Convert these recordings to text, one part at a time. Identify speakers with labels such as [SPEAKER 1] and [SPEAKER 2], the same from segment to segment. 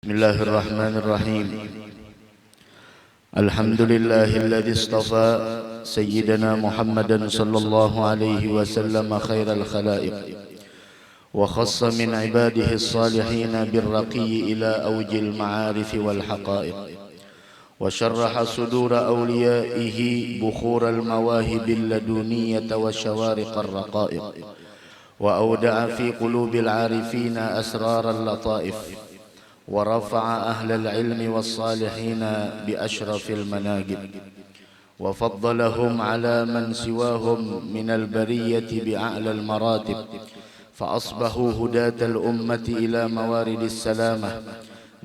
[SPEAKER 1] بسم الله الرحمن الرحيم. الحمد لله الذي اصطفى سيدنا محمدا صلى الله عليه وسلم خير الخلائق وخص من عباده الصالحين بالرقي إلى أوج المعارف والحقائق وشرح صدور أوليائه بخور المواهب اللدنية وشوارق الرقائق وأودع في قلوب العارفين أسرار اللطائف ورفع أهل العلم والصالحين بأشرف المناقب وفضلهم على من سواهم من البرية بأعلى المراتب فأصبحوا هداة الأمة إلى موارد السلامة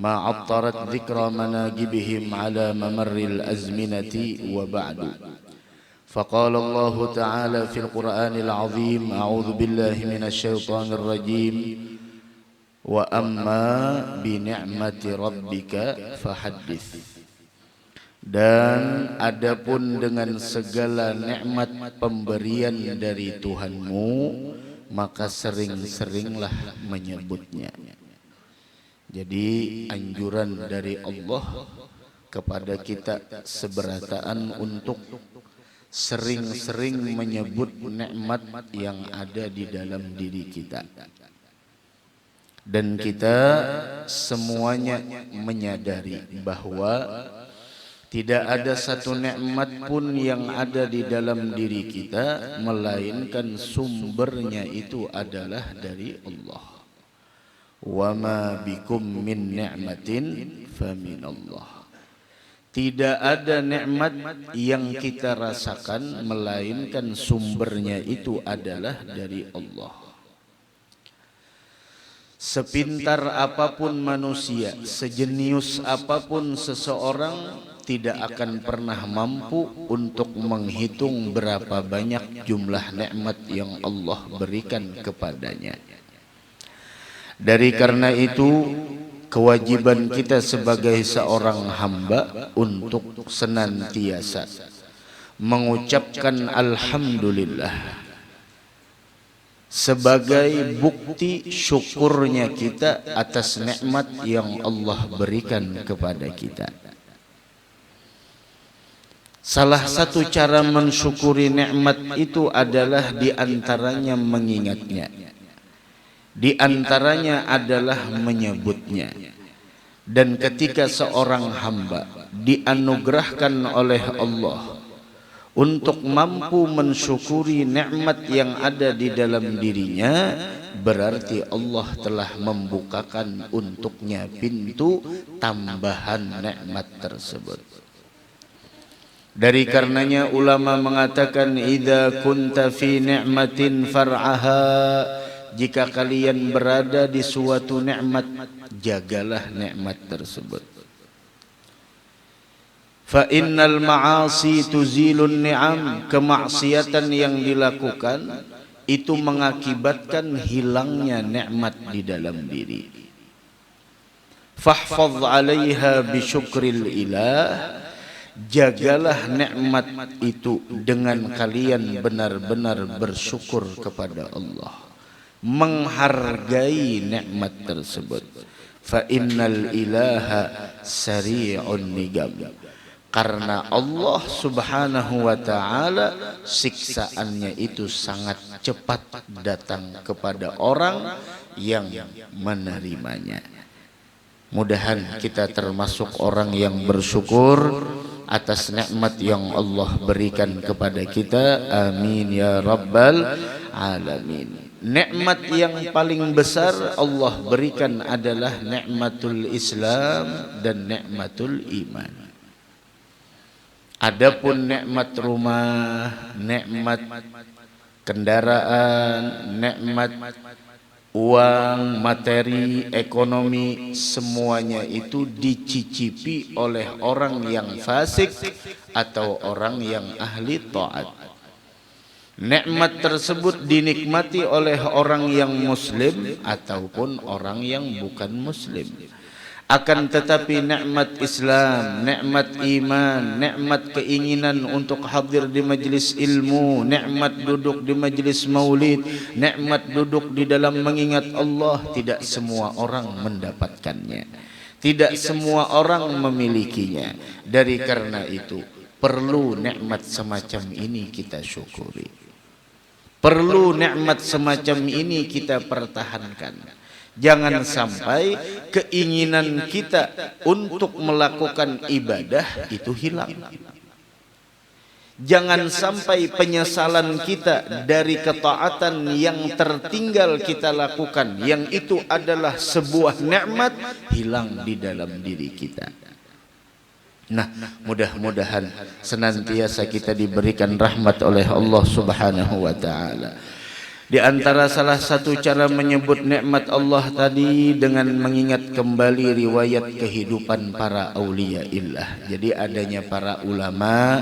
[SPEAKER 1] ما عطرت ذكرى مناقبهم على ممر الأزمنة وبعد. فقال الله تعالى في القرآن العظيم: أعوذ بالله من الشيطان الرجيم wa amma bi ni'mati rabbika fahaddits. Dan adapun dengan segala nikmat pemberian dari Tuhanmu, maka sering-seringlah menyebutnya. Jadi anjuran dari Allah kepada kita seberataan untuk sering-sering menyebut nikmat yang ada di dalam diri kita. Dan kita semuanya menyadari bahwa tidak ada satu nikmat pun yang ada di dalam diri kita melainkan sumbernya itu adalah dari Allah. Wa ma bikum min ni'matin faminallah. Tidak ada nikmat yang kita rasakan melainkan sumbernya itu adalah dari Allah. Sepintar apapun manusia, sejenius apapun seseorang, tidak akan pernah mampu untuk menghitung berapa banyak jumlah nikmat yang Allah berikan kepadanya. Dari karena itu, kewajiban kita sebagai seorang hamba untuk senantiasa mengucapkan alhamdulillah sebagai bukti syukurnya kita atas nikmat yang Allah berikan kepada kita. Salah satu cara mensyukuri nikmat itu adalah diantaranya mengingatnya, diantaranya adalah menyebutnya. Dan ketika seorang hamba dianugerahkan oleh Allah untuk mampu mensyukuri nikmat yang ada di dalam dirinya, berarti Allah telah membukakan untuknya pintu tambahan nikmat tersebut. Dari karenanya ulama mengatakan, idza kunta fi ni'matin far'aha, jika kalian berada di suatu nikmat, jagalah nikmat tersebut. Fa innal ma'asi tuzilun ni'am, kemaksiatan yang dilakukan itu mengakibatkan hilangnya nikmat di dalam diri. Fahfadz 'alaiha bi syukril ilah, jagalah nikmat itu dengan kalian benar-benar bersyukur kepada Allah, menghargai nikmat tersebut. Fa innal ilaha sari'un nigam, karena Allah subhanahu wa ta'ala siksaannya itu sangat cepat datang kepada orang yang menerimanya. Mudahan kita termasuk orang yang bersyukur atas nikmat yang Allah berikan kepada kita. Amin ya rabbal alamin. Nikmat yang paling besar Allah berikan adalah nikmatul Islam dan nikmatul iman. Adapun nikmat rumah, nikmat kendaraan, nikmat uang, materi, ekonomi, semuanya itu dicicipi oleh orang yang fasik atau orang yang ahli taat. Nikmat tersebut dinikmati oleh orang yang muslim ataupun orang yang bukan muslim. Akan tetapi nikmat Islam, nikmat iman, nikmat keinginan untuk hadir di majlis ilmu, nikmat duduk di majlis maulid, nikmat duduk di dalam mengingat Allah, tidak semua orang mendapatkannya. Tidak semua orang memilikinya. Dari karena itu perlu nikmat semacam ini kita syukuri. Perlu nikmat semacam ini kita pertahankan. Jangan sampai keinginan kita untuk melakukan ibadah itu hilang. Jangan sampai penyesalan kita dari ketaatan yang tertinggal kita lakukan, yang itu adalah sebuah nikmat, hilang di dalam diri kita. Nah, mudah-mudahan senantiasa kita diberikan rahmat oleh Allah Subhanahu wa taala. Di antara salah satu cara menyebut nikmat Allah tadi dengan mengingat kembali riwayat kehidupan para auliyaillah. Jadi adanya para ulama,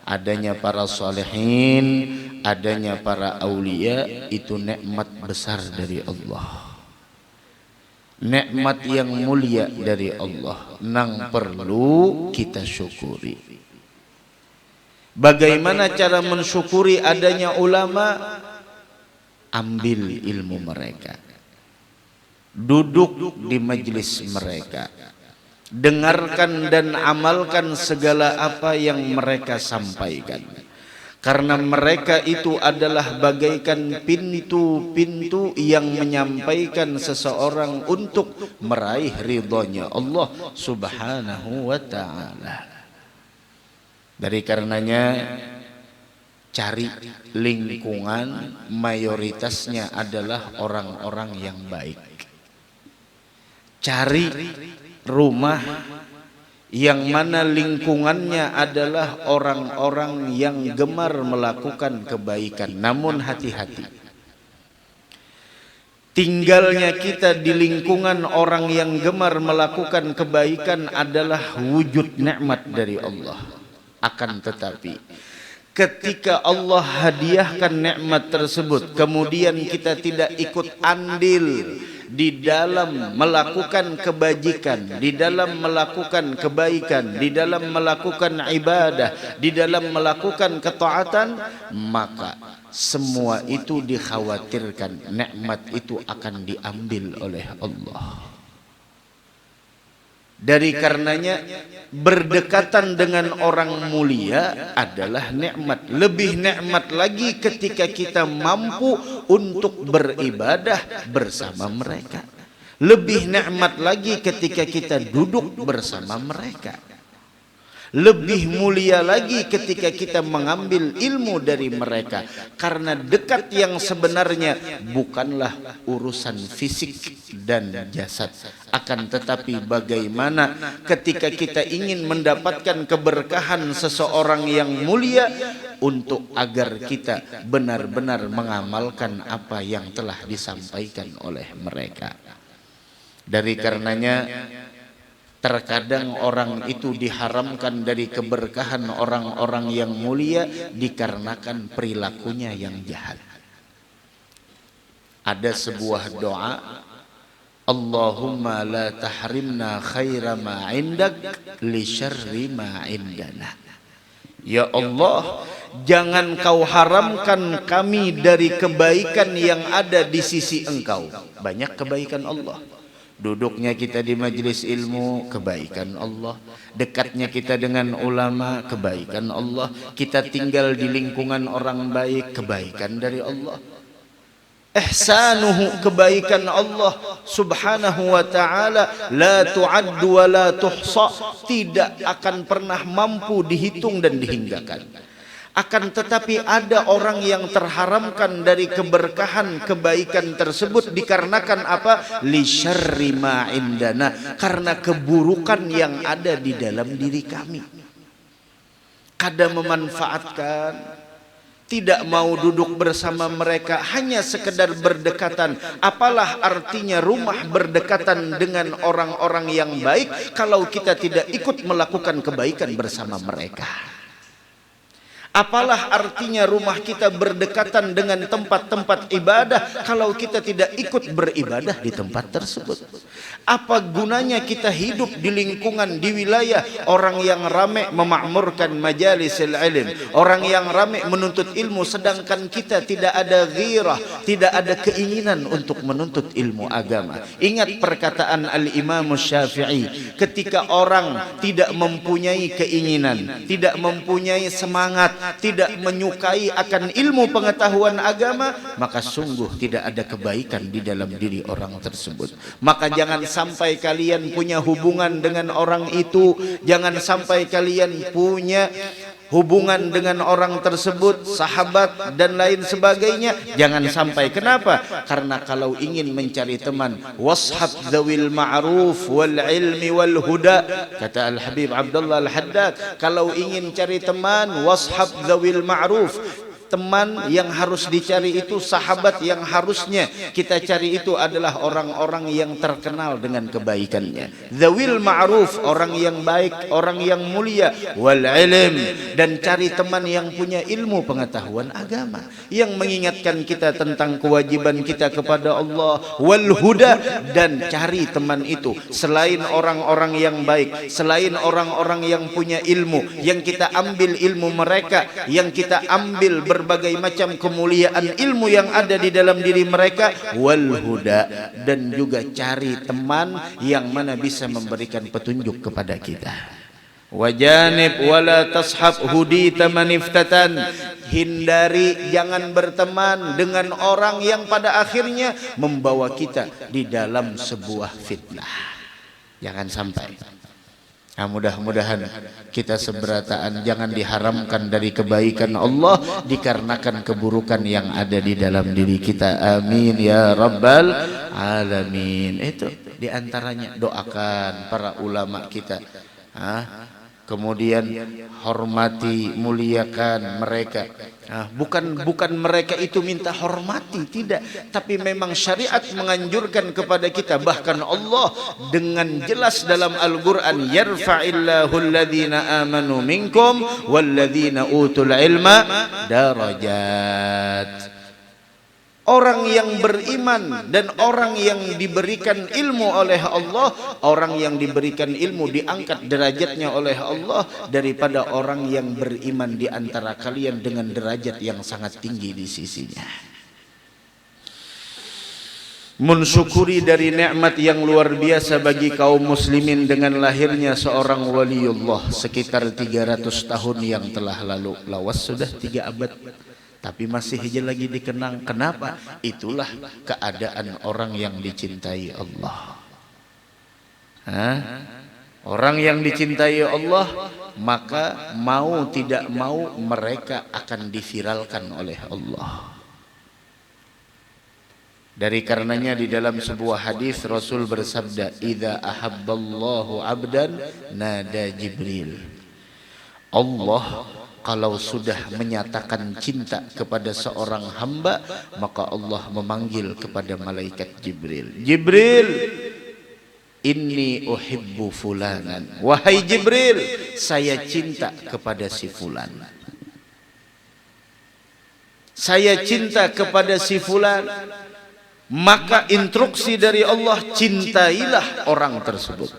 [SPEAKER 1] adanya para salihin, adanya para aulia, itu nikmat besar dari Allah. Nikmat yang mulia dari Allah, nang perlu kita syukuri. Bagaimana cara mensyukuri adanya ulama? Ambil ilmu mereka, duduk di majelis mereka, dengarkan dan amalkan segala apa yang mereka sampaikan. Karena mereka itu adalah bagaikan pintu-pintu yang menyampaikan seseorang untuk meraih ridhonya Allah Subhanahu wa ta'ala. Dari karenanya cari lingkungan mayoritasnya adalah orang-orang yang baik. Cari rumah yang mana lingkungannya adalah orang-orang yang gemar melakukan kebaikan. Namun hati-hati, tinggalnya kita di lingkungan orang yang gemar melakukan kebaikan adalah wujud nikmat dari Allah. Akan tetapi ketika Allah hadiahkan nikmat tersebut, kemudian kita tidak ikut andil di dalam melakukan kebajikan, di dalam melakukan kebaikan, di dalam melakukan ibadah, di dalam melakukan ketaatan, maka semua itu dikhawatirkan nikmat itu akan diambil oleh Allah. Dari karenanya berdekatan dengan orang mulia adalah nikmat. Lebih nikmat lagi ketika kita mampu untuk beribadah bersama mereka. Lebih nikmat lagi ketika kita duduk bersama mereka. Lebih mulia lagi ketika kita mengambil ilmu dari mereka. Karena dekat yang sebenarnya bukanlah urusan fisik dan jasad, akan tetapi bagaimana ketika kita ingin mendapatkan keberkahan seseorang yang mulia, untuk agar kita benar-benar mengamalkan apa yang telah disampaikan oleh mereka. Dari karenanya terkadang orang itu diharamkan dari keberkahan orang-orang yang mulia dikarenakan perilakunya yang jahat. Ada sebuah doa, Allahumma la tahrimna khaira ma indak li syarri ma indana. Ya Allah, jangan kau haramkan kami dari kebaikan yang ada di sisi Engkau. Banyak kebaikan Allah. Duduknya kita di majelis ilmu, kebaikan Allah. Dekatnya kita dengan ulama, kebaikan Allah. Kita tinggal di lingkungan orang baik, kebaikan dari Allah. Ihsanuhu, kebaikan Allah Subhanahu wa ta'ala, la tu'addu wa la tuhsa, tidak akan pernah mampu dihitung dan dihinggakan. Akan tetapi ada orang yang terharamkan dari keberkahan kebaikan tersebut dikarenakan apa? Li syarri ma indana, karena keburukan yang ada di dalam diri kami. Kadang memanfaatkan, tidak mau duduk bersama mereka, hanya sekedar berdekatan. Apalah artinya rumah berdekatan dengan orang-orang yang baik kalau kita tidak ikut melakukan kebaikan bersama mereka? Apalah artinya rumah kita berdekatan dengan tempat-tempat ibadah kalau kita tidak ikut beribadah di tempat tersebut? Apa gunanya kita hidup di lingkungan, di wilayah orang yang ramai memakmurkan majalisil ilm, orang yang ramai menuntut ilmu, sedangkan kita tidak ada ghirah, tidak ada keinginan untuk menuntut ilmu agama. Ingat perkataan Al-Imam Syafi'i, ketika orang tidak mempunyai keinginan, tidak mempunyai semangat, tidak menyukai akan ilmu pengetahuan agama, maka sungguh tidak ada kebaikan di dalam diri orang tersebut. Maka jangan sampai kalian punya hubungan dengan orang itu, jangan sampai kalian punya hubungan dengan orang tersebut, sahabat dan lain sebagainya. Jangan sampai. Kenapa? Karena kalau ingin mencari teman, washab dzawil ma'ruf wal ilmi wal huda, kata Al-Habib Abdullah Al-Haddad, kalau ingin cari teman, washab dzawil ma'ruf. Teman yang harus dicari itu, sahabat yang harusnya kita cari itu adalah orang-orang yang terkenal dengan kebaikannya. Dzawil ma'ruf, orang yang baik, orang yang mulia. Wal ilm, dan cari teman yang punya ilmu pengetahuan agama, yang mengingatkan kita tentang kewajiban kita kepada Allah. Wal huda, dan cari teman itu selain orang-orang yang baik, selain orang-orang yang punya ilmu, yang kita ambil ilmu mereka, yang kita ambil berbagai macam kemuliaan ilmu yang ada di dalam diri mereka. Wal huda, dan juga cari teman yang mana bisa memberikan petunjuk kepada kita. Wajanib wala tashab hudita maniftatan, hindari, jangan berteman dengan orang yang pada akhirnya membawa kita di dalam sebuah fitnah. Jangan sampai. Nah, mudah-mudahan kita seberataan jangan diharamkan dari kebaikan Allah dikarenakan keburukan yang ada di dalam diri kita. Amin ya rabbal alamin. Itu diantaranya, doakan para ulama kita. Kemudian hormati, muliakan mereka. Bukan mereka itu minta hormati, tidak, tapi memang syariat menganjurkan kepada kita. Bahkan Allah dengan jelas dalam Al-Quran, yarfa'illahu alladhina amanu minkum walladhina utul ilma darajat. Orang yang beriman dan orang yang diberikan ilmu oleh Allah, orang yang diberikan ilmu diangkat derajatnya oleh Allah daripada orang yang beriman di antara kalian dengan derajat yang sangat tinggi di sisinya. Mensyukuri dari nikmat yang luar biasa bagi kaum muslimin dengan lahirnya seorang waliullah sekitar 300 tahun yang telah lalu. Lawas sudah 3 abad. Tapi masih aja lagi dikenang. Kenapa? Itulah keadaan orang yang dicintai Allah. Orang yang dicintai Allah, maka mau tidak mau mereka akan diviralkan oleh Allah. Dari karenanya di dalam sebuah hadis Rasul bersabda, "Idza ahabballahu 'abdan nada Jibril." Allah kalau sudah menyatakan cinta kepada seorang hamba, maka Allah memanggil kepada malaikat Jibril. Jibril, inni uhibbu fulanan. Wahai Jibril, saya cinta kepada si fulan. Saya cinta kepada si fulan. Maka instruksi dari Allah, cintailah orang tersebut.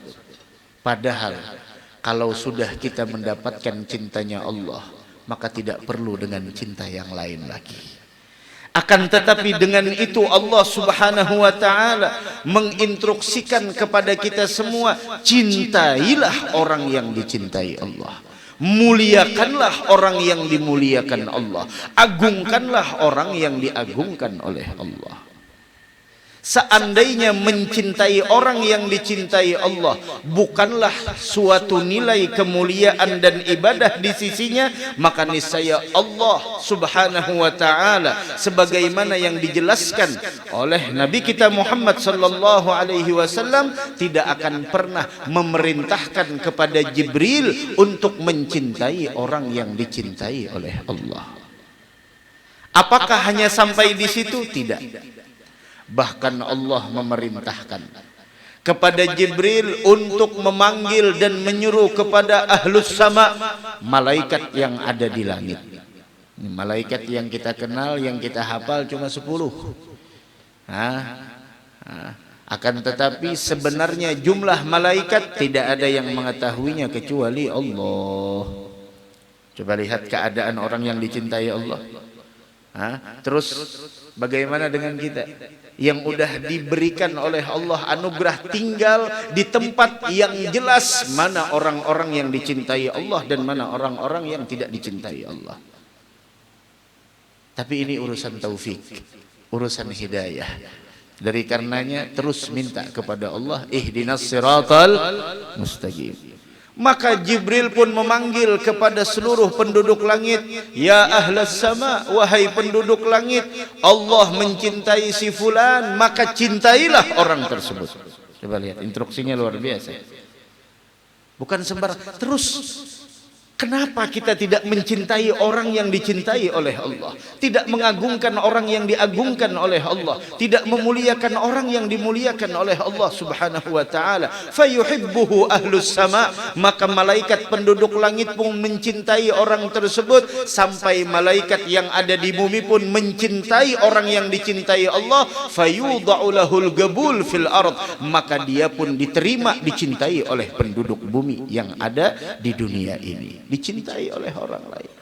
[SPEAKER 1] Padahal kalau sudah kita mendapatkan cintanya Allah, maka tidak perlu dengan cinta yang lain lagi. Akan tetapi dengan itu Allah Subhanahu wa ta'ala menginstruksikan kepada kita semua, cintailah orang yang dicintai Allah, muliakanlah orang yang dimuliakan Allah, agungkanlah orang yang diagungkan oleh Allah. Seandainya mencintai orang yang dicintai Allah bukanlah suatu nilai kemuliaan dan ibadah di sisinya, maka niscaya Allah Subhanahu wa ta'ala sebagaimana yang dijelaskan oleh Nabi kita Muhammad sallallahu alaihi wasallam tidak akan pernah memerintahkan kepada Jibril untuk mencintai orang yang dicintai oleh Allah. Apakah hanya sampai di situ? Tidak. Bahkan Allah memerintahkan kepada Jibril untuk memanggil dan menyuruh kepada ahlus sama, malaikat yang ada di langit. Malaikat yang kita kenal, yang kita hafal cuma 10. Akan tetapi sebenarnya jumlah malaikat tidak ada yang mengetahuinya kecuali Allah. Coba lihat keadaan orang yang dicintai Allah. Terus bagaimana dengan kita yang udah diberikan oleh Allah anugerah tinggal di tempat yang jelas mana orang-orang yang dicintai Allah dan mana orang-orang yang tidak dicintai Allah. Tapi ini urusan taufik, urusan hidayah. Dari karenanya terus minta kepada Allah, ihdinas siratal mustaqim. Maka Jibril pun memanggil kepada seluruh penduduk langit, ya ahlas sama, wahai penduduk langit, Allah mencintai si fulan, maka cintailah orang tersebut. Coba lihat, instruksinya luar biasa. Bukan sembarang. Terus kenapa kita tidak mencintai orang yang dicintai oleh Allah? Tidak mengagungkan orang yang diagungkan oleh Allah, tidak memuliakan orang yang dimuliakan oleh Allah Subhanahu wa taala. Fayuhibbuhu ahlus sama, maka malaikat penduduk langit pun mencintai orang tersebut, sampai malaikat yang ada di bumi pun mencintai orang yang dicintai Allah. Fayudha'u lahul gabul fil ard, maka dia pun diterima, dicintai oleh penduduk bumi yang ada di dunia ini, dicintai oleh orang lain.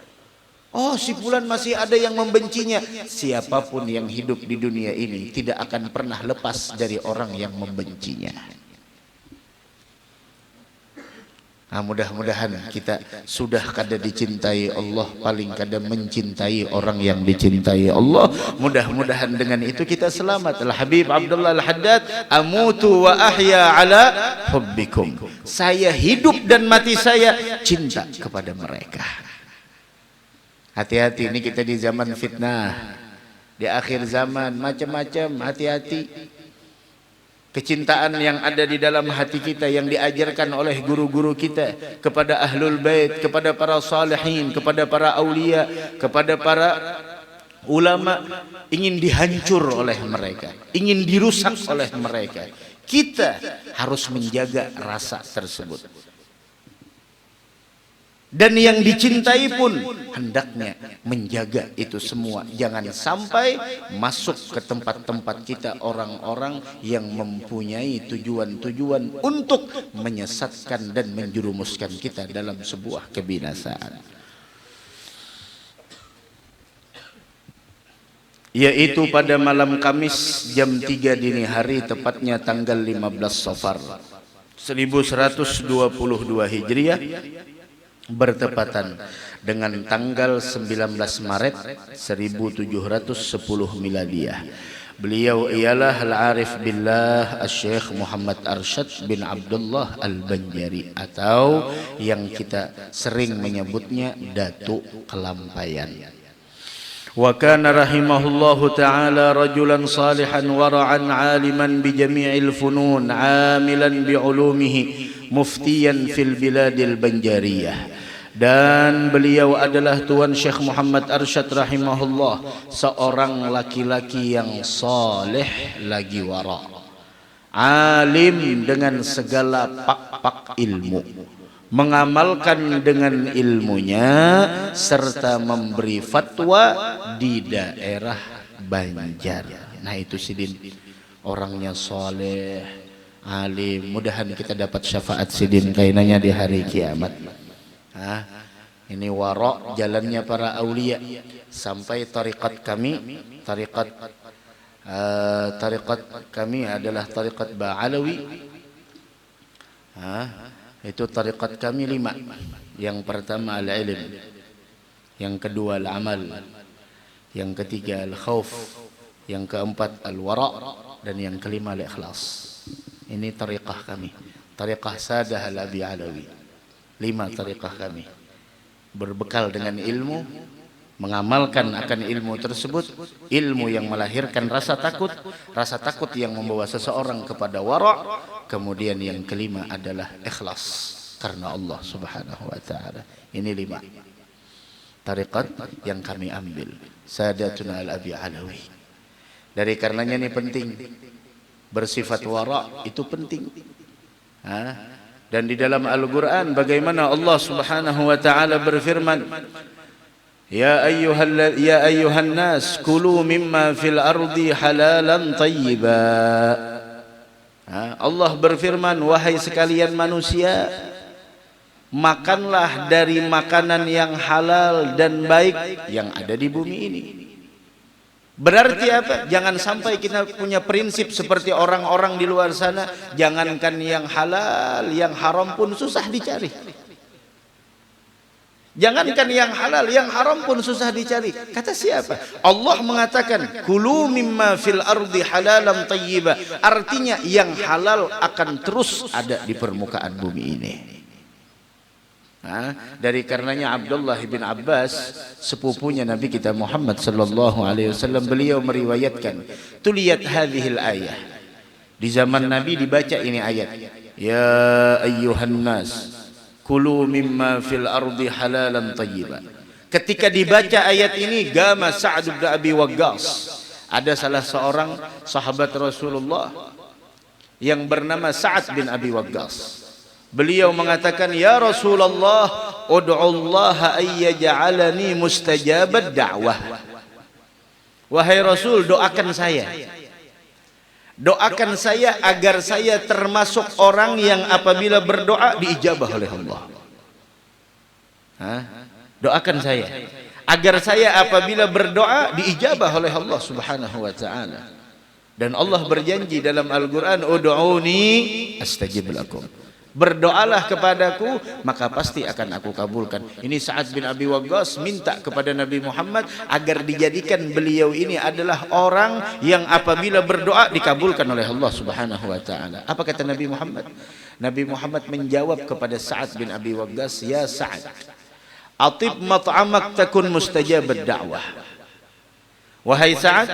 [SPEAKER 1] Oh, si fulan masih ada yang membencinya. Siapapun yang hidup di dunia ini tidak akan pernah lepas dari orang yang membencinya. Mudah-mudahan kita sudah kada dicintai Allah, paling kada mencintai orang yang dicintai Allah. Mudah-mudahan dengan itu kita selamat. Al-Habib Abdullah Al-Haddad, amutu wa ahya ala hubbikum. Saya hidup dan mati saya cinta kepada mereka. Hati-hati, ini kita di zaman fitnah, di akhir zaman macam-macam. Hati-hati. Kecintaan yang ada di dalam hati kita, yang diajarkan oleh guru-guru kita kepada ahlul bait, kepada para salihin, kepada para aulia, kepada para ulama, ingin dihancur oleh mereka, ingin dirusak oleh mereka. Kita harus menjaga rasa tersebut. Dan yang dicintai pun hendaknya menjaga itu semua. Jangan sampai masuk ke tempat-tempat kita orang-orang yang mempunyai tujuan-tujuan untuk menyesatkan dan menjerumuskan kita dalam sebuah kebinasaan. Yaitu pada malam Kamis jam 3 dini hari, tepatnya tanggal 15 Safar 1122 Hijriah, bertepatan dengan tanggal 19 Maret 1710 Miladiah. Beliau ialah Al-Arif Billah Al-Syekh Muhammad Arsyad bin Abdullah Al-Banjari, atau yang kita sering menyebutnya Datuk Kelampayan. Wa kana rahimahullahu ta'ala rajulan salihan wara'an aliman bi jami'il funun amilan bi ulumihi muftiyan fil biladil banjariyah. Dan beliau adalah Tuan Syekh Muhammad Arsyad rahimahullah, seorang laki-laki yang saleh lagi wara', alim dengan segala pak-pak ilmu, mengamalkan dengan ilmunya serta memberi fatwa di daerah Banjar. Nah itu Sidin, orangnya soleh, alim. Mudahan kita dapat syafaat Sidin kainanya di hari kiamat. Ini warok jalannya para aulia, sampai tariqat kami, tariqat kami adalah tariqat Ba'alawi. Itu tariqat kami 5. Yang pertama al-ilm, yang kedua al-amal, yang ketiga al-khauf, yang keempat al-wara', dan yang kelima al-ikhlas. Ini tariqah kami, tariqah Sadah al-Abi Alawi. 5 tariqah kami, berbekal dengan ilmu, mengamalkan akan ilmu tersebut, ilmu yang melahirkan rasa takut yang membawa seseorang kepada wara'. Kemudian yang kelima adalah ikhlas karena Allah Subhanahu wa taala. Ini 5 tariqat yang kami ambil, Sadatuna al-Abi Alawi. Dari karenanya ini penting, bersifat wara' itu penting. Dan di dalam Al-Quran bagaimana Allah Subhanahu wa taala berfirman, ya ayyuhan nas kulu mimma fil ardi halalan tayyiba. Allah berfirman, wahai sekalian manusia, makanlah dari makanan yang halal dan baik yang ada di bumi ini. Berarti apa? Jangan sampai kita punya prinsip seperti orang-orang di luar sana, jangankan yang halal, yang haram pun susah dicari. Jangankan yang halal, yang haram pun susah dicari. Kata siapa? Allah mengatakan, kulu mimma fil ardi halalan tayyiba. Artinya yang halal akan terus ada di permukaan bumi ini. Dari karenanya Abdullah bin Abbas, sepupunya Nabi kita Muhammad sallallahu alaihi wasallam, beliau meriwayatkan, tuliyat hadhil ayah. Di zaman Nabi dibaca ini ayat, ya ayyuhan nas kulu mimma fil ardi halalan tayyiba. Ketika dibaca ayat ini, gama Sa'ad bin Abi Waqqas. Ada salah seorang sahabat Rasulullah yang bernama Sa'ad bin Abi Waqqas. Beliau mengatakan, ya Rasulullah, ud'ullaha ayyaj'alani mustajabad da'wah. Wahai Rasul, doakan saya. Doakan saya agar saya termasuk orang yang apabila berdoa diijabah oleh Allah. Doakan saya agar saya apabila berdoa diijabah oleh Allah Subhanahu wa taala. Dan Allah berjanji dalam Al-Qur'an, ud'uni astajib lakum. Berdoalah kepadaku, maka pasti akan aku kabulkan. Ini Sa'ad bin Abi Waqqas minta kepada Nabi Muhammad agar dijadikan beliau ini adalah orang yang apabila berdoa dikabulkan oleh Allah Subhanahu wa taala. Apa kata Nabi Muhammad? Nabi Muhammad menjawab kepada Sa'ad bin Abi Waqqas, ya Sa'ad, atib mat'amak takun mustajabad da'wah. Wahai Sa'ad,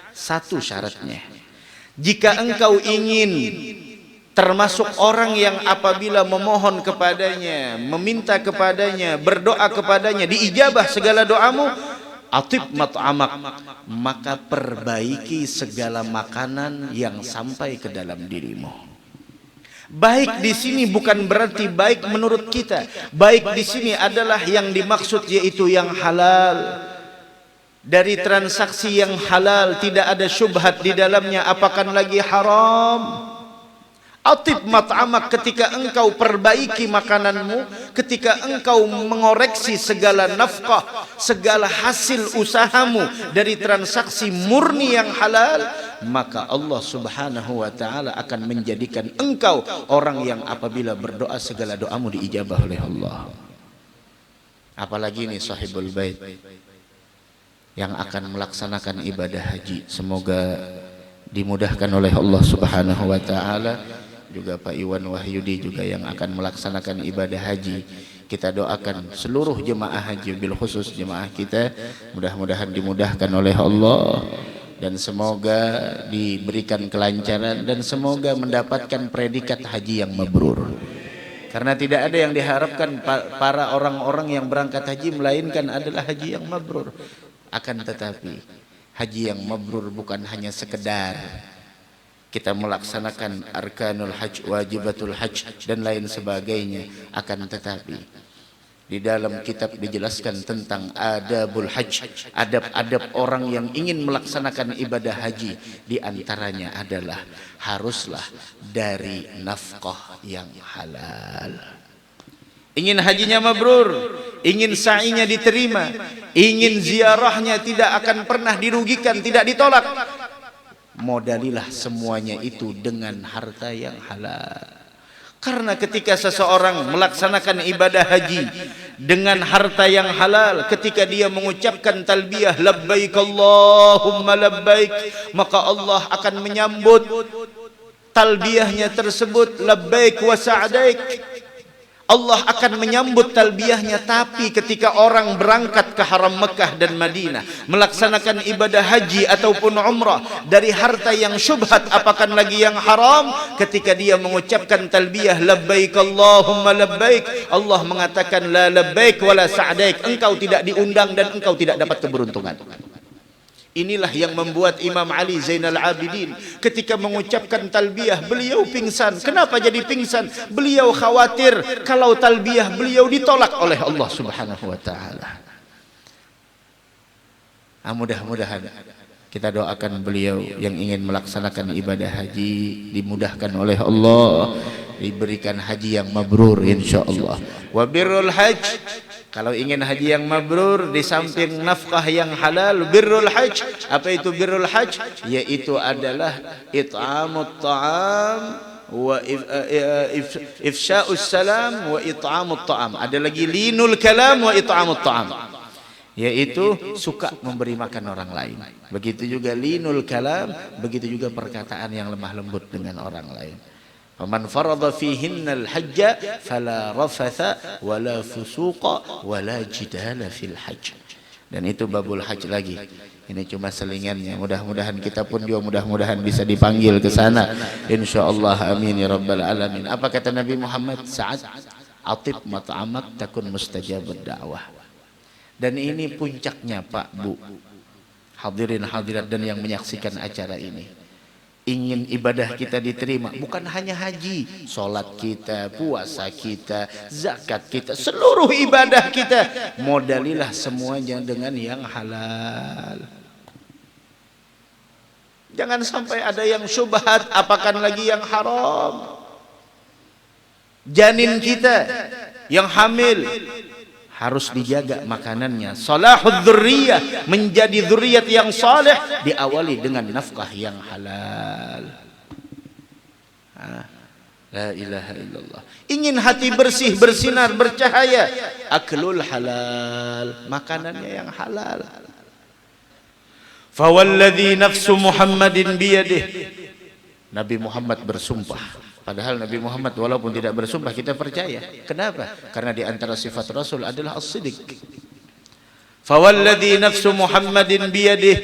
[SPEAKER 1] satu syaratnya, jika engkau ingin termasuk orang yang apabila memohon kepadanya, meminta kepadanya, berdoa kepadanya, diijabah segala doamu, atib mat'amak, maka perbaiki segala makanan yang sampai ke dalam dirimu. Baik di sini bukan berarti baik menurut kita. Baik di sini adalah yang dimaksud yaitu yang halal. Dari transaksi yang halal, tidak ada syubhat di dalamnya, apakah lagi haram. Atib mat'amak, ketika engkau perbaiki makananmu, ketika engkau mengoreksi segala nafkah, segala hasil usahamu dari transaksi murni yang halal, maka Allah Subhanahu wa taala akan menjadikan engkau orang yang apabila berdoa segala doamu diijabah oleh Allah. Apalagi ini sahibul bait yang akan melaksanakan ibadah haji, semoga dimudahkan oleh Allah Subhanahu wa taala. Juga Pak Iwan Wahyudi juga yang akan melaksanakan ibadah haji. Kita doakan seluruh jemaah haji, bil khusus jemaah kita, mudah-mudahan dimudahkan oleh Allah dan semoga diberikan kelancaran dan semoga mendapatkan predikat haji yang mabrur. Karena tidak ada yang diharapkan para orang-orang yang berangkat haji melainkan adalah haji yang mabrur. Akan tetapi haji yang mabrur bukan hanya sekedar kita melaksanakan arkanul hajj, wajibatul hajj dan lain sebagainya, akan tetapi di dalam kitab dijelaskan tentang adabul hajj, adab-adab orang yang ingin melaksanakan ibadah haji. Di antaranya adalah haruslah dari nafkah yang halal. Ingin hajinya mabrur, ingin sa'inya diterima, ingin ziarahnya tidak akan pernah dirugikan, tidak ditolak, modalilah semuanya itu dengan harta yang halal. Karena ketika seseorang melaksanakan ibadah haji dengan harta yang halal, ketika dia mengucapkan talbiyah labbaik Allahumma labbaik, maka Allah akan menyambut talbiyahnya tersebut labbaik wa sa'daik. Allah akan menyambut talbiyahnya. Tapi ketika orang berangkat ke haram Mekah dan Madinah melaksanakan ibadah haji ataupun umrah dari harta yang syubhat, apakah lagi yang haram, ketika dia mengucapkan talbiyah labbaik Allahumma labbaik, Allah mengatakan la labbaik wala sa'daik, engkau tidak diundang dan engkau tidak dapat keberuntungan. Inilah yang membuat Imam Ali Zainal Abidin ketika mengucapkan talbiyah beliau pingsan. Kenapa jadi pingsan? Beliau khawatir kalau talbiyah beliau ditolak oleh Allah Subhanahu wa taala. Mudah-mudahan kita doakan beliau yang ingin melaksanakan ibadah haji dimudahkan oleh Allah, diberikan haji yang mabrur insyaallah. Wa birrul hajj, kalau ingin haji yang mabrur, di samping nafkah yang halal, birrul hajj. Apa itu birrul hajj? Yaitu adalah it'amut ta'am wa ifsya'us salam wa it'amut ta'am. Ada lagi linul kalam wa it'amut ta'am, yaitu suka memberi makan orang lain. Begitu juga linul kalam, begitu juga perkataan yang lemah lembut dengan orang lain. Faman farada fihinnal hajja fala rafatha wala fusuqa wala jidala fil hajj. Dan itu babul hajj lagi. Ini cuma selingannya. Mudah-mudahan kita pun juga mudah-mudahan bisa dipanggil ke sana insyaallah, amin ya rabbal alamin. Apa kata Nabi Muhammad? Sa'ad atib mat'amak takun mustajabud da'wah. Dan ini puncaknya Pak Bu, hadirin hadirat dan yang menyaksikan acara ini. Ingin ibadah kita diterima, bukan hanya haji, solat kita, puasa kita, zakat kita, seluruh ibadah kita, modalilah semuanya dengan yang halal. Jangan sampai ada yang syubhat, apakan lagi yang haram. Janin kita yang hamil harus dijaga makanannya. Salahud dzurriyyah, menjadi dzurriyyat yang saleh diawali dengan nafkah yang halal. La ilaha illallah. Ingin hati bersih, bersinar, bercahaya, aklul halal, makanannya yang halal. Fawalladzi nafsu Muhammadin biyadihi, Nabi Muhammad bersumpah. Padahal Nabi Muhammad walaupun tidak bersumpah kita percaya. Kenapa? Karena di antara sifat Rasul adalah as-sidq. Fawalladzi nafsu Muhammadin biyadihi,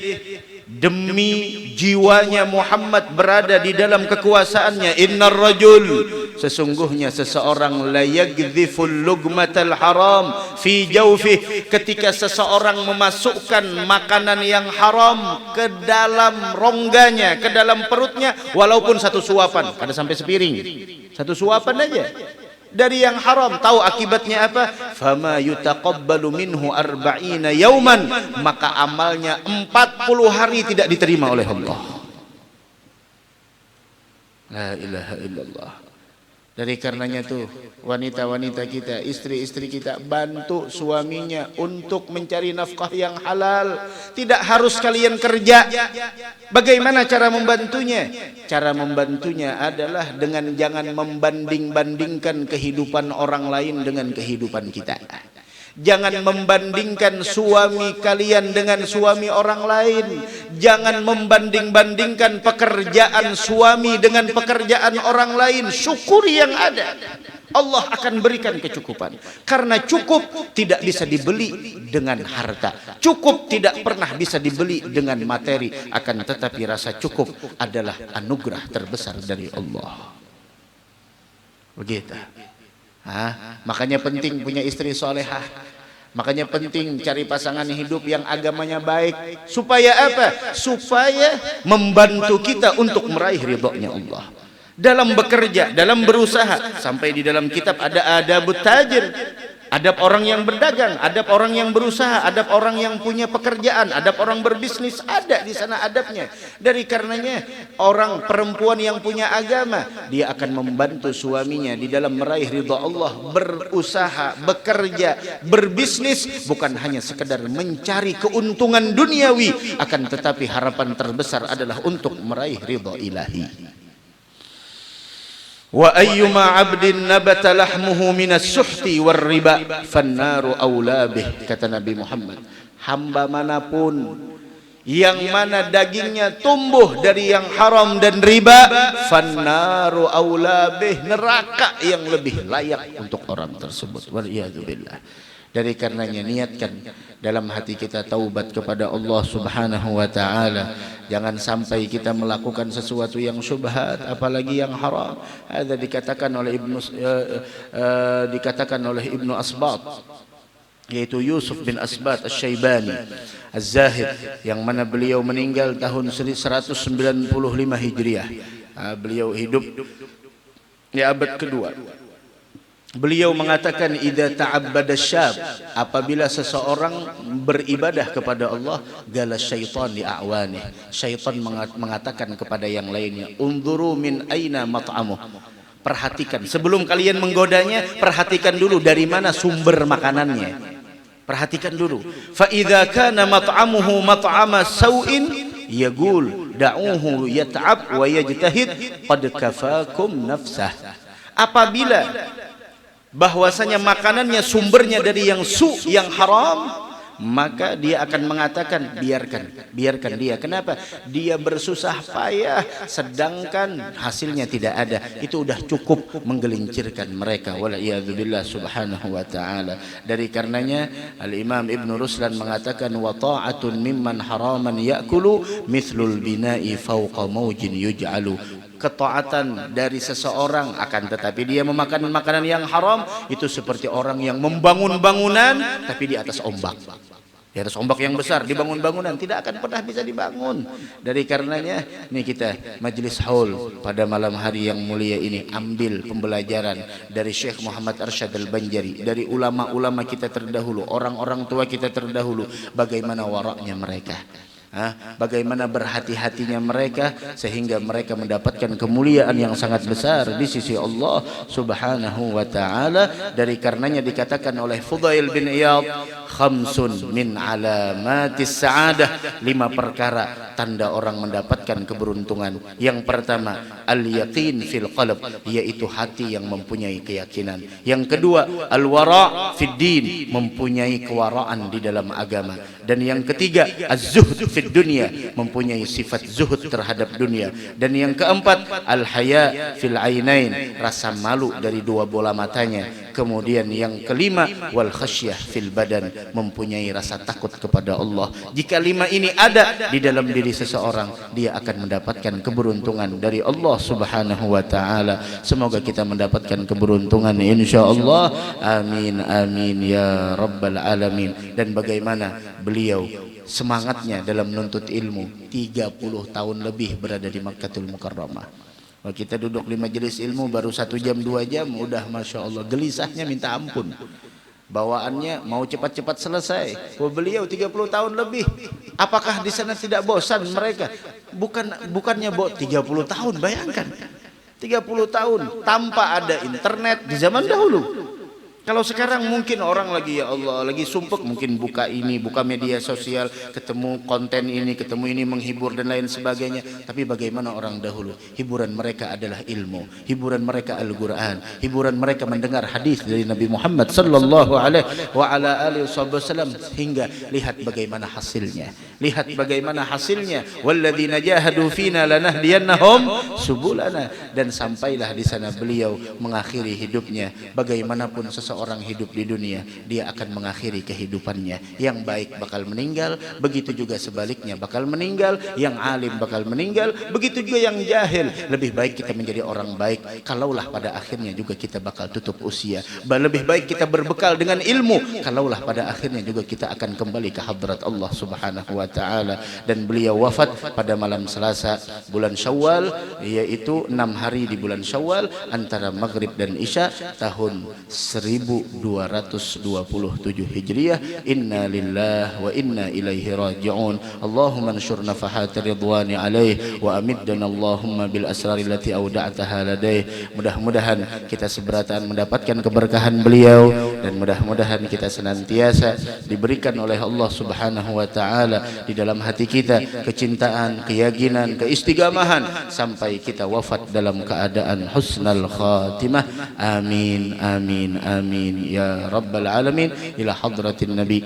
[SPEAKER 1] demi jiwanya Muhammad berada di dalam kekuasaannya. Innar rajul, sesungguhnya seseorang la yagdhiful lugmatal haram fi jawfih, ketika seseorang memasukkan makanan yang haram ke dalam rongganya, ke dalam perutnya, walaupun satu suapan, ada sampai sepiring, satu suapan aja dari yang haram, tahu akibatnya apa? Fama yutaqabbalu minhu arba'ina yauman, maka amalnya 40 hari tidak diterima oleh Allah. La ilaha illallah. Dari karenanya tuh wanita-wanita kita, istri-istri kita, bantu suaminya untuk mencari nafkah yang halal. Tidak harus kalian kerja. Bagaimana cara membantunya? Cara membantunya adalah dengan jangan membanding-bandingkan kehidupan orang lain dengan kehidupan kita. Jangan membandingkan suami kalian dengan suami orang lain. Jangan membanding-bandingkan pekerjaan suami dengan pekerjaan orang lain. Syukuri yang ada, Allah akan berikan kecukupan. Karena cukup tidak bisa dibeli dengan harta, cukup tidak pernah bisa dibeli dengan materi. Akan tetapi rasa cukup adalah anugerah terbesar dari Allah. Begitu. Makanya penting punya istri solehah. Makanya penting cari pasangan hidup yang agamanya baik. Supaya apa? Supaya membantu kita untuk meraih ridhonya Allah. Dalam bekerja, dalam berusaha. Sampai di dalam kitab ada adabut tajir, adab orang yang berdagang, adab orang yang berusaha, adab orang yang punya pekerjaan, adab orang berbisnis, ada di sana adabnya. Dari karenanya orang perempuan yang punya agama, dia akan membantu suaminya di dalam meraih ridha Allah, berusaha, bekerja, berbisnis, bukan hanya sekedar mencari keuntungan duniawi, akan tetapi harapan terbesar adalah untuk meraih ridha ilahi. Wa ayyuma 'abdin nabata lahmuhu minas suhti war riba fannaru aula bih, kata Nabi Muhammad. Hamba manapun yang mana dagingnya tumbuh dari yang haram dan riba, fannaru aula bih, neraka yang lebih layak untuk orang tersebut. Waliyadzubillah. Dari karenanya niatkan dalam hati kita taubat kepada Allah Subhanahu wa taala. Jangan sampai kita melakukan sesuatu yang syubhat, apalagi yang haram. Ada dikatakan oleh Ibnu Asbat, yaitu Yusuf bin Asbat Asy-Syaibani Az-Zahid, yang mana beliau meninggal tahun 195 Hijriah. Beliau hidup di abad kedua. Beliau mengatakan idza ta'abbada syab, apabila seseorang beribadah kepada Allah, gala syaitan li a'wani, syaitan mengatakan kepada yang lainnya, unzuru min aina mat'amuh, perhatikan sebelum kalian menggodanya, perhatikan dulu dari mana sumber makanannya, perhatikan dulu. Fa idza kana mat'amuhu mat'ama sau'in yaqul da'uhu yat'ab wa yajtahid qad kafakum nafsah. Apabila bahwasanya makanannya sumbernya dari yang yang haram, maka dia akan mengatakan biarkan dia. Kenapa? Dia bersusah payah sedangkan hasilnya tidak ada. Itu udah cukup menggelincirkan mereka. Wala'iyadzubillah subhanahu wa ta'ala. Dari karenanya Al-Imam Ibn Ruslan mengatakan wa ta'atun mimman haraman ya'kulu mithlul bina'i fawqa mawjin yuj'alu. Ketaatan dari seseorang akan tetapi dia memakan makanan yang haram, itu seperti orang yang membangun bangunan tapi di atas ombak. Di atas ombak yang besar dibangun bangunan, tidak akan pernah bisa dibangun. Dari karenanya nih kita majelis haul pada malam hari yang mulia ini ambil pembelajaran dari Syekh Muhammad Arsyad Al-Banjari, dari ulama-ulama kita terdahulu, orang-orang tua kita terdahulu, bagaimana waraknya mereka. Bagaimana berhati-hatinya mereka sehingga mereka mendapatkan kemuliaan yang sangat besar di sisi Allah Subhanahu wa taala. Dari karenanya dikatakan oleh Fudail bin Iyad, khamsun min alamatis sa'adah, 5 perkara tanda orang mendapatkan keberuntungan. Yang pertama, al-yaqin fil qalb, yaitu hati yang mempunyai keyakinan. Yang kedua, al-wara' fid din, mempunyai kewaraan di dalam agama. Dan yang ketiga, az-zuhd fid dunya, mempunyai sifat zuhud terhadap dunia. Dan yang keempat, al-haya fil ainain, rasa malu dari 2 bola matanya. Kemudian yang kelima, wal khasyah fil badan, mempunyai rasa takut kepada Allah. Jika 5 ini ada di dalam diri seseorang, dia akan mendapatkan keberuntungan dari Allah Subhanahu wa taala. Semoga kita mendapatkan keberuntungan insyaallah. Amin amin ya rabbal alamin. Dan bagaimana beliau semangatnya dalam menuntut ilmu, 30 tahun lebih berada di Makkahul Mukarramah. Kita duduk di majelis ilmu baru 1 jam 2 jam udah masya Allah gelisahnya minta ampun. Bawaannya mau cepat-cepat selesai. Beliau 30 tahun lebih. Apakah di sana tidak bosan mereka? Bukannya 30 tahun, bayangkan. 30 tahun tanpa ada internet di zaman dahulu. Kalau sekarang mungkin orang lagi ya Allah lagi sumpek, mungkin buka ini, buka media sosial, ketemu konten ini, ketemu ini menghibur dan lain sebagainya. Tapi bagaimana orang dahulu? Hiburan mereka adalah ilmu, hiburan mereka Al-Quran, hiburan mereka mendengar hadis dari Nabi Muhammad sallallahu alaihi wasallam. Hingga lihat bagaimana hasilnya, lihat bagaimana hasilnya. Walladzina jahadu fina lanahdiyannahum subulana. Dan sampailah di sana beliau mengakhiri hidupnya. Bagaimanapun seseorang hidup di dunia, dia akan mengakhiri kehidupannya. Yang baik bakal meninggal, begitu juga sebaliknya bakal meninggal. Yang alim bakal meninggal, begitu juga yang jahil. Lebih baik kita menjadi orang baik, kalaulah pada akhirnya juga kita bakal tutup usia. Lebih baik kita berbekal dengan ilmu, kalaulah pada akhirnya juga kita akan kembali ke hadrat Allah Subhanahu wa taala. Dan beliau wafat pada malam Selasa bulan Syawal, yaitu 6 hari di bulan Syawal antara maghrib dan isya tahun 1227 Hijriah. Inna lillahi wa inna ilaihi raji'un. Allahumma anshur nafahat ridwani alaih wa amiddana Allahumma bil asrari allati awda'taha ladaih. Mudah-mudahan kita seberatan mendapatkan keberkahan beliau, dan mudah-mudahan kita senantiasa diberikan oleh Allah Subhanahu wa taala di dalam hati kita kecintaan, keyakinan, keistiqamahan sampai kita wafat dalam keadaan husnul khatimah. Amin amin amin ya rabbal alamin. Ila hadratin nabi